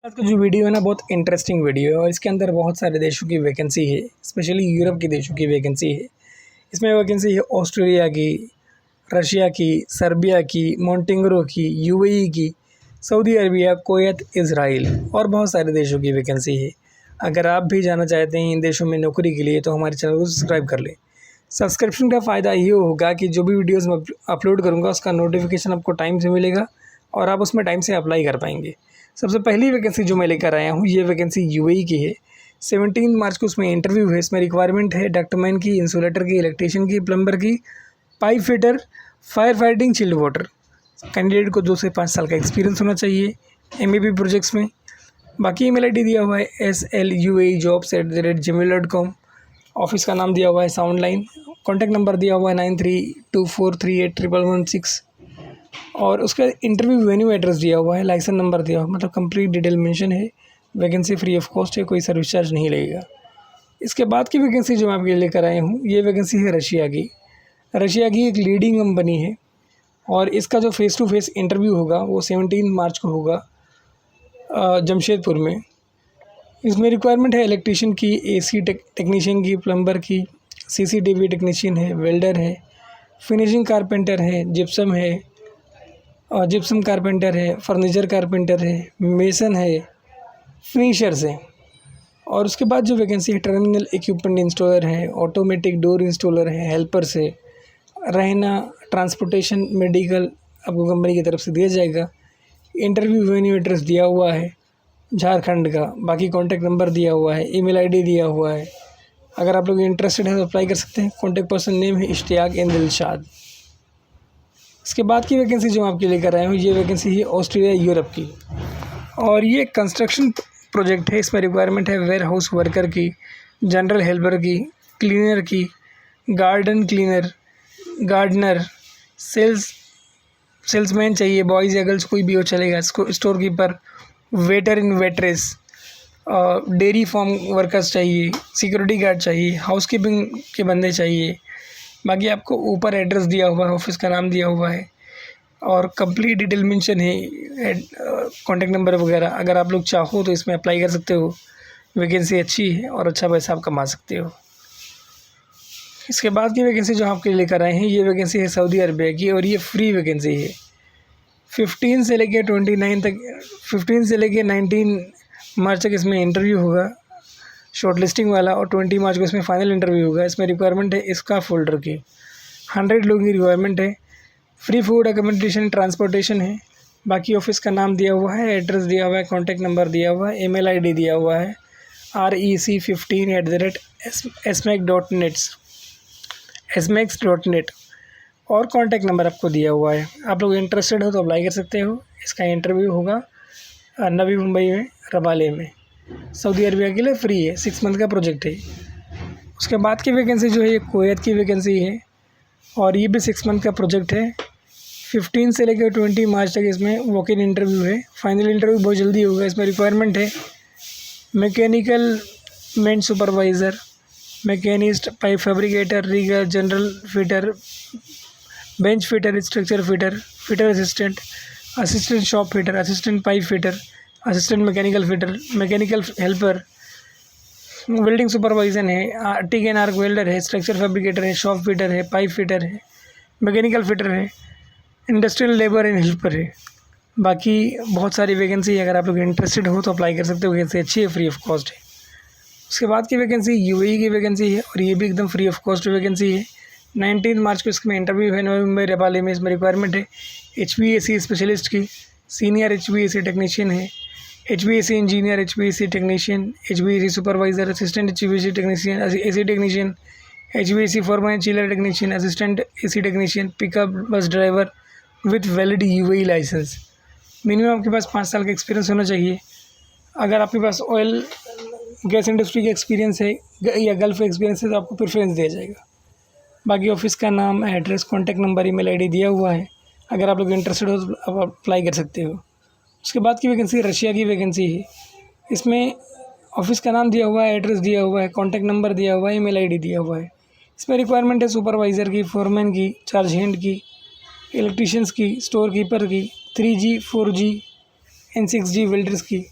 आज का जो वीडियो है ना बहुत इंटरेस्टिंग वीडियो है और इसके अंदर बहुत सारे देशों की वैकेंसी है। स्पेशली यूरोप के देशों की वैकेंसी है। इसमें वैकेंसी है ऑस्ट्रेलिया की, रशिया की, सर्बिया की, मोंटेनेग्रो की, यूएई की, सऊदी अरबिया, कुवैत, इज़राइल और बहुत सारे देशों की वैकेंसी है। अगर आप भी जाना चाहते हैं इन देशों में नौकरी के लिए तो हमारे चैनल को सब्सक्राइब कर लें। सब्सक्रिप्शन का फ़ायदा ये होगा कि जो भी वीडियोज़ मैं अपलोड करूँगा उसका नोटिफिकेशन आपको टाइम से मिलेगा और आप उसमें टाइम से अप्लाई कर पाएंगे। सबसे पहली वैकेंसी जो मैं लेकर आया हूँ ये वैकेंसी यूएई की है। 17 मार्च को उसमें इंटरव्यू है। इसमें रिक्वायरमेंट है डक्टमैन की, इंसुलेटर की, इलेक्ट्रीशियन की, प्लम्बर की, pipe fitter, fire fighting, chilled water. Candidate को 2 से 5 साल का एक्सपीरियंस होना चाहिए एमएबी प्रोजेक्ट्स में। बाकी ईमेल आईडी दिया हुआ है slueijobs@gmail.com। ऑफिस का नाम दिया हुआ है साउंड लाइन। कॉन्टैक्ट नंबर दिया हुआ है 9324381116 और उसका इंटरव्यू वेन्यू एड्रेस दिया हुआ है, लाइसेंस नंबर दिया हुआ है, मतलब कंप्लीट डिटेल मेंशन है। वैकेंसी फ्री ऑफ कॉस्ट है, कोई सर्विस चार्ज नहीं लगेगा। इसके बाद की वैकेंसी जो मैं आपके लिए लेकर आया हूँ ये वैकेंसी है रशिया की। रशिया की एक लीडिंग कंपनी है और इसका जो फेस टू फेस इंटरव्यू होगा वो 17 मार्च को होगा जमशेदपुर में। इसमें रिक्वायरमेंट है इलेक्ट्रीशियन की, एसी टेक्नीशियन की, प्लम्बर की, सीसीटीवी टेक्नीशियन है, वेल्डर है, फिनिशिंग कारपेंटर है, जिप्सम है, जिप्सम कारपेंटर है, फर्नीचर कारपेंटर है, मेसन है, फिनिशर्स है। और उसके बाद जो वैकेंसी है टर्मिनल इक्विपमेंट इंस्टॉलर है, ऑटोमेटिक डोर इंस्टॉलर है, हेल्पर्स है, रहना, ट्रांसपोर्टेशन, मेडिकल आपको कंपनी की तरफ से दिया जाएगा। इंटरव्यू वेन्यू एड्रेस दिया हुआ है झारखंड का। बाकी कॉन्टैक्ट नंबर दिया हुआ है, ईमेल आईडी दिया हुआ है। अगर आप लोग इंटरेस्टेड हैं तो अप्लाई कर सकते हैं। कॉन्टैक्ट पर्सन नेम है इश्तियाक एन दिलशाद। इसके बाद की वैकेंसी जो मैं आपके लेकर आया हूँ ये वैकेंसी है ऑस्ट्रेलिया यूरोप की और ये कंस्ट्रक्शन प्रोजेक्ट है। इसमें रिक्वायरमेंट है वेयर हाउस वर्कर की, जनरल हेल्पर की, क्लीनर की, गार्डन क्लीनर, गार्डनर, सेल्समैन चाहिए, बॉयज़ या गर्ल्स कोई भी हो चलेगा, स्टोर कीपर, वेटर इन वेट्रेस, डेयरी फार्म वर्कर्स चाहिए, सिक्योरिटी गार्ड चाहिए, हाउसकीपिंग के बंदे चाहिए। बाकी आपको ऊपर एड्रेस दिया हुआ है, ऑफिस का नाम दिया हुआ है और कंप्लीट डिटेल मेंशन है, कॉन्टैक्ट नंबर वगैरह। अगर आप लोग चाहो तो इसमें अप्लाई कर सकते हो। वैकेंसी अच्छी है और अच्छा पैसा आप कमा सकते हो। इसके बाद की वैकेंसी जो आपके लिए लेकर आए हैं ये वैकेंसी है सऊदी अरबिया की और ये फ्री वैकेंसी है। 15 से लेके 29 तक, 15 से लेके 19 मार्च तक इसमें इंटरव्यू होगा शॉर्ट लिस्टिंग वाला और 20 मार्च को इसमें फाइनल इंटरव्यू होगा। इसमें रिक्वायरमेंट है इसका फोल्डर की 100 लोगों की रिक्वायरमेंट है। फ्री फूड, अकोमोडेशन, ट्रांसपोर्टेशन है। बाकी ऑफिस का नाम दिया हुआ है, एड्रेस दिया हुआ है, कॉन्टैक्ट नंबर दिया हुआ है, ईमेल आईडी दिया हुआ है rec15@smx.net और कॉन्टैक्ट नंबर आपको दिया हुआ है। आप लोग इंटरेस्टेड हो तो अप्लाई कर सकते हो। इसका इंटरव्यू होगा नवी मुंबई में, रबाले में। सऊदी अरबिया के लिए फ्री है, 6 मंथ का प्रोजेक्ट है। उसके बाद की वैकेंसी जो है ये कुवैत की वैकेंसी है और ये भी 6 मंथ का प्रोजेक्ट है। 15 से लेकर 20 मार्च तक इसमें वॉक इन इंटरव्यू है। फाइनल इंटरव्यू बहुत जल्दी होगा। इसमें रिक्वायरमेंट है mechanical main supervisor, machinist, pipe fabricator, rigger, general fitter, bench fitter, structure fitter, fitter assistant, assistant shop fitter, assistant pipe fitter, assistant mechanical fitter, mechanical helper, welding supervisor है, टिक and arc welder है, structure fabricator है, shop fitter है, pipe fitter है, mechanical fitter है, industrial labour and helper है। बाकी बहुत सारी वैकेंसी है। अगर आप लोग इंटरेस्टेड हो तो अप्लाई कर सकते हो। वैकेंसी अच्छी है, फ्री ऑफ कॉस्ट है। उसके बाद की वैकेंसी यूएई की वैकेंसी है और ये भी एकदम फ्री ऑफ कॉस्ट वैकेंसी है। 19 मार्च को इसमें इंटरव्यू है नवी मुंबई रबाले में। इसमें रिक्वायरमेंट है HVAC स्पेशलिस्ट की, सीनियर HVAC टेक्नीशियन है, HVAC engineer, HVAC technician, HVAC supervisor, assistant HVAC technician, AC technician, HVAC foreman chiller technician, assistant AC technician, pickup bus driver with valid UAE licence. Minimum आपके पास 5 साल का experience होना चाहिए। अगर आपके पास ऑयल गैस इंडस्ट्री का एक्सपीरियंस है या गल्फ एक्सपीरियंस है तो आपको प्रेफरेंस दिया जाएगा। बाकी ऑफिस का नाम, address, contact number, email ID दिया हुआ है। अगर आप लोग इंटरेस्टेड हो तो आप अप्लाई कर सकते हो। उसके बाद की वैकेंसी रशिया की वैकेंसी है। इसमें ऑफिस का नाम दिया हुआ है, एड्रेस दिया हुआ है, कॉन्टैक्ट नंबर दिया हुआ है, ईमेल आईडी दिया हुआ है। इसमें रिक्वायरमेंट है सुपरवाइज़र की, फोरमैन की, चार्ज हैंड की, इलेक्ट्रीशियंस की, स्टोर कीपर की, 3G, 4G and 6G welders की।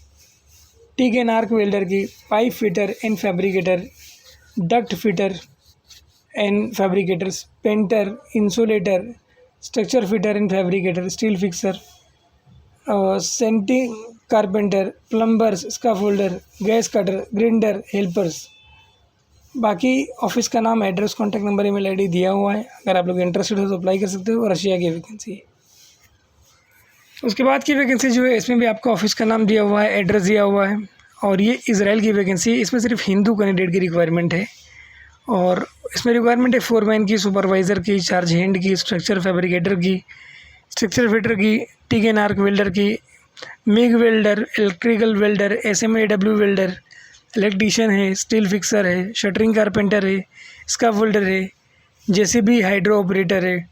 टिक एंड आर्क वेल्डर की, pipe fitter and fabricator, duct fitter and fabricators, painter, insulator, structure fitter and fabricator, steel fixer, centring carpenter, plumbers, scaffolder, gas cutter, grinder, helpers. बाकी office का नाम, address, contact number, email ID दिया हुआ है। अगर आप लोग इंटरेस्टेड हो तो अप्लाई कर सकते हो। रशिया की वैकेंसी है। उसके बाद की वैकेंसी जो है इसमें भी आपका ऑफिस का नाम दिया हुआ है, एड्रेस दिया हुआ है, और ये इज़राइल की वैकेंसी है। इसमें सिर्फ हिंदू कैंडिडेट की रिक्वायरमेंट है, और इसमें रिक्वायरमेंट है फोरमैन की, सुपरवाइज़र की, चार्ज हैंड की, स्ट्रक्चर फैब्रिकेटर की, स्ट्रक्चर फिटर की, टिक एंड आर्क वेल्डर की, MiG welder, electrical welder, SMAW welder, electrician है, स्टील फिक्सर है, शटरिंग कारपेंटर है, स्काफोल्डर है, JCB हाइड्रो ऑपरेटर है,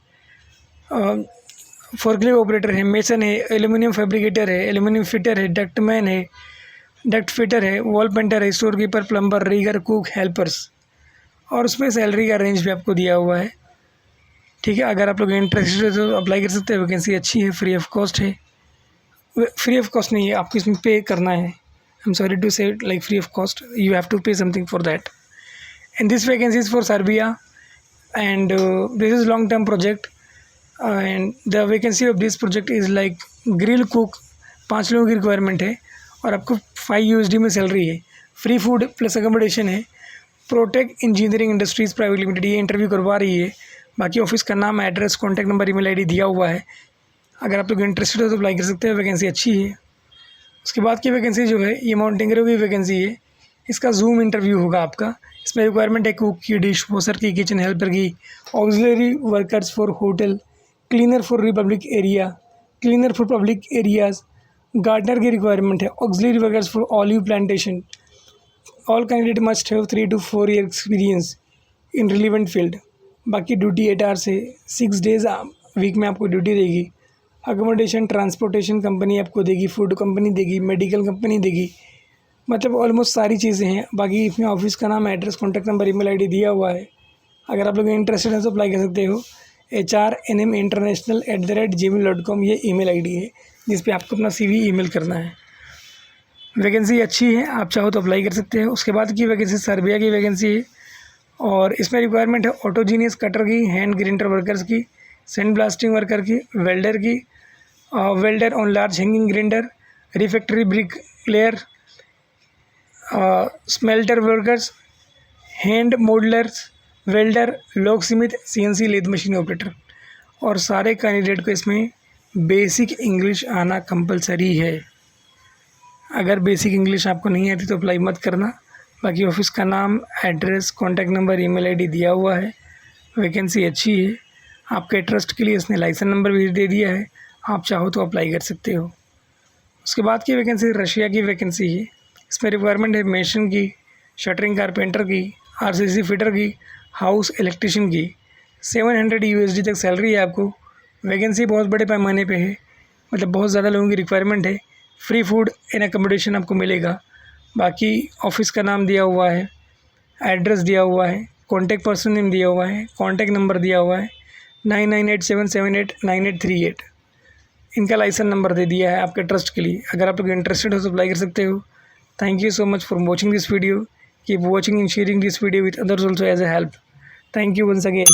फोर्कलिफ्ट ऑपरेटर है, मेसन है, एल्यूमिनियम फैब्रिकेटर है, एल्यूमिनियम फिटर है, डक्टमैन है, डक्ट फिटर है, वॉल पेंटर है, store keeper, plumber, rigger, cook, helpers. और उसमें सैलरी का रेंज भी आपको दिया हुआ है। ठीक है, अगर आप लोग इंटरेस्टेड है तो अप्लाई कर सकते हैं। वैकेंसी अच्छी है, फ्री ऑफ कॉस्ट है। फ्री ऑफ कॉस्ट नहीं है, आपको इसमें पे करना है। I am sorry to say it like free of cost, you have to pay something for that. And this vacancy is for Serbia, and this is long term project, and the vacancy of this project is like grill cook. 5 लोगों की requirement है, और आपको 5 USD में salary है। Free food plus accommodation है। Protic engineering industries private limited ये interview करवा रही है। बाकी ऑफिस का नाम, address, contact number, email ID दिया हुआ है। अगर आप लोग इंटरेस्टेड हो तो अप्लाई कर सकते हैं। वैकेंसी अच्छी है। उसके बाद की वैकेंसी जो है ये माउंटेनियरों की वैकेंसी है। इसका जूम इंटरव्यू होगा आपका। इसमें रिक्वायरमेंट है कुक की, डिश वॉशर की, किचन हेल्पर की, auxiliary workers for hotel, cleaner for republic area, cleaner for public areas, gardener की रिक्वायरमेंट है, auxiliary workers for olive plantation. All candidate must have 3 to 4 year experience in relevant field. बाकी duty 8 hours है, 6 days week में आपको duty देगी। Accommodation, transportation company आपको देगी, food company देगी, मेडिकल कंपनी देगी, मतलब ऑलमोस्ट सारी चीज़ें हैं। बाकी इसमें ऑफिस का नाम, address, contact number, email ID दिया हुआ है। अगर आप लोग इंटरेस्टेड हैं तो अप्लाई कर सकते हो। hrnminternational@gmail.com ये ईमेल आईडी है जिस पे आपको अपना CV ईमेल करना है। वैकेंसी अच्छी है, आप चाहो तो अप्लाई कर सकते हो। उसके बाद की वैकेंसी सर्बिया की वैकेंसी है, और इसमें रिक्वायरमेंट है ऑटोजीनियस कटर की, हैंड ग्राइंडर वर्कर्स की, सैंड ब्लास्टिंग वर्कर की, वेल्डर की, welder on large hanging grinder, refractory brick layer, smelter workers, hand moulders, welder, lock smith, CNC lathe machine operator. और सारे कैंडिडेट को इसमें बेसिक इंग्लिश आना compulsory है। अगर बेसिक इंग्लिश आपको नहीं आती तो अप्लाई मत करना। बाकी ऑफिस का नाम, address, contact number, email ID दिया हुआ है। वैकेंसी अच्छी है। आपके ट्रस्ट के लिए इसने लाइसेंस नंबर भी दे दिया है, आप चाहो तो अप्लाई कर सकते हो। उसके बाद की वैकेंसी रशिया की वैकेंसी है। इसमें रिक्वायरमेंट है मेसन की, शटरिंग कारपेंटर की, RCC फिटर की, हाउस इलेक्ट्रीशियन की। 700 USD तक सैलरी है आपको। वैकेंसी बहुत बड़े पैमाने पे है, मतलब बहुत ज़्यादा लोगों की रिक्वायरमेंट है। फ्री फूड एंड अकोमोडेशन आपको मिलेगा। बाकी ऑफिस का नाम दिया हुआ है, एड्रेस दिया हुआ है, कॉन्टैक्ट पर्सन नेम दिया हुआ है, कॉन्टैक्ट नंबर दिया हुआ है 9987789838। इनका लाइसेंस नंबर दे दिया है आपके ट्रस्ट के लिए। अगर आप लोग इंटरेस्टेड हो तो अप्लाई कर सकते हो। Thank you so much for watching this video. Keep watching and sharing this video with others also as a help. Thank you once again.